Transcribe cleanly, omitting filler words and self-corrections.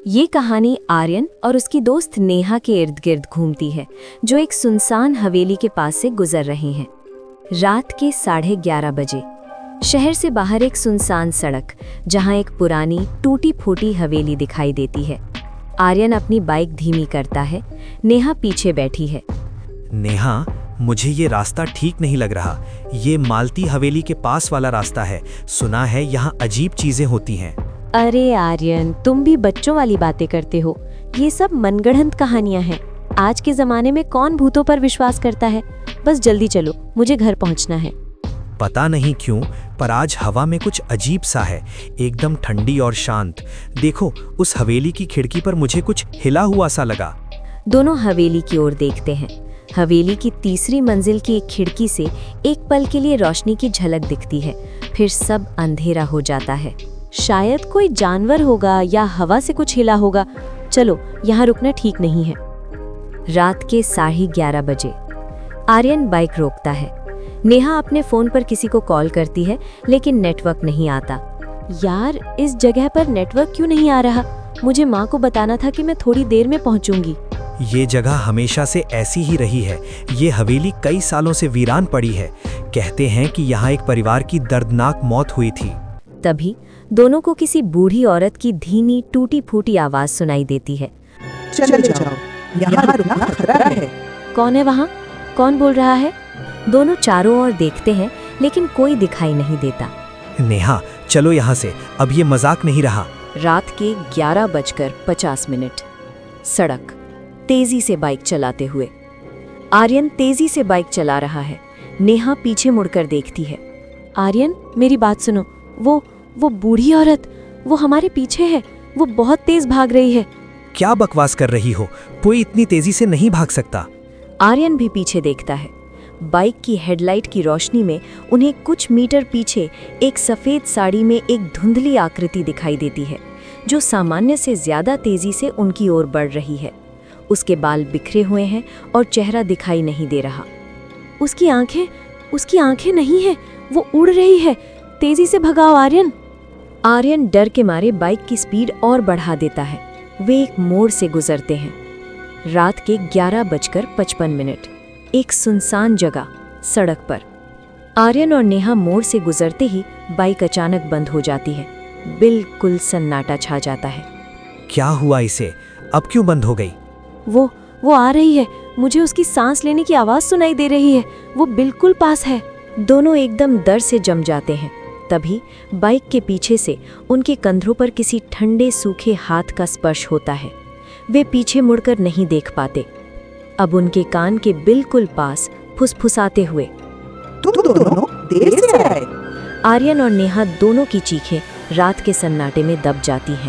ये कहानी आर्यन और उसकी दोस्त नेहा के इर्द गिर्द घूमती है, जो एक सुनसान हवेली के पास से गुजर रहे हैं। रात के 11:30 बजे शहर से बाहर एक सुनसान सड़क, जहां एक पुरानी टूटी फूटी हवेली दिखाई देती है। आर्यन अपनी बाइक धीमी करता है। नेहा पीछे बैठी है। नेहा, मुझे ये रास्ता ठीक नहीं लग रहा। ये मालती हवेली के पास वाला रास्ता है। सुना है यहाँ अजीब चीजें होती हैं। अरे आर्यन, तुम भी बच्चों वाली बातें करते हो। ये सब मनगढ़ंत कहानियां हैं। आज के जमाने में कौन भूतों पर विश्वास करता है। बस जल्दी चलो, मुझे घर पहुंचना है। पता नहीं क्यों, पर आज हवा में कुछ अजीब सा है, एकदम ठंडी और शांत। देखो, उस हवेली की खिड़की पर मुझे कुछ हिला हुआ सा लगा। दोनों हवेली की ओर देखते हैं। हवेली की तीसरी मंजिल की एक खिड़की से एक पल के लिए रोशनी की झलक दिखती है, फिर सब अंधेरा हो जाता है। शायद कोई जानवर होगा या हवा से कुछ हिला होगा। चलो, यहाँ रुकना ठीक नहीं है। रात के 11:30 बजे आर्यन बाइक रोकता है। नेहा अपने फोन पर किसी को कॉल करती है, लेकिन नेटवर्क नहीं आता। यार, इस जगह पर नेटवर्क क्यों नहीं आ रहा? मुझे माँ को बताना था कि मैं थोड़ी देर में पहुँचूंगी। ये जगह हमेशा से ऐसी ही रही है। ये हवेली कई सालों से वीरान पड़ी है। कहते हैं कि यहाँ एक परिवार की दर्दनाक मौत हुई थी। तभी दोनों को किसी बूढ़ी औरत की धीमी टूटी फूटी आवाज सुनाई देती है। चले जाओ, यहाँ रुकना खतरा है। कौन है वहाँ? कौन बोल रहा है? दोनों चारों ओर देखते हैं, लेकिन कोई दिखाई नहीं देता। नेहा, चलो यहाँ से, अब ये मजाक नहीं रहा। रात के 11:50। सड़क, तेजी से बाइक चलाते हुए आर्यन तेजी से बाइक चला रहा है। नेहा पीछे मुड़कर देखती है। आर्यन, मेरी बात सुनो। वो बूढ़ी औरत, वो हमारे पीछे है। वो बहुत तेज भाग रही है। क्या बकवास कर रही हो? कोई इतनी तेजी से नहीं भाग सकता। आर्यन भी पीछे देखता है। बाइक की हेडलाइट की रोशनी में उन्हें कुछ मीटर पीछे एक सफेद साड़ी में एक धुंधली आकृति दिखाई देती है, जो सामान्य से ज्यादा तेजी से उनकी ओर बढ़ रही है। उसके बाल बिखरे हुए हैं और चेहरा दिखाई नहीं दे रहा। उसकी आंखें नहीं है, वो उड़ रही है। तेजी से भगाओ आर्यन। आर्यन डर के मारे बाइक की स्पीड और बढ़ा देता है। वे एक मोड़ से गुजरते हैं। रात के 11:55। एक सुनसान जगह, सड़क पर आर्यन और नेहा मोड़ से गुजरते ही बाइक अचानक बंद हो जाती है। बिल्कुल सन्नाटा छा जाता है। क्या हुआ इसे? अब क्यों बंद हो गई? वो आ रही है। मुझे उसकी सांस लेने की आवाज सुनाई दे रही है। वो बिल्कुल पास है। दोनों एकदम डर से जम जाते हैं। तभी बाइक के पीछे से उनके कंधों पर किसी ठंडे सूखे हाथ का स्पर्श होता है। वे पीछे मुड़कर नहीं देख पाते। अब उनके कान के बिल्कुल पास फुसफुसाते हुए, तुम दोनों देर से आए। आर्यन और नेहा दोनों की चीखें रात के सन्नाटे में दब जाती हैं।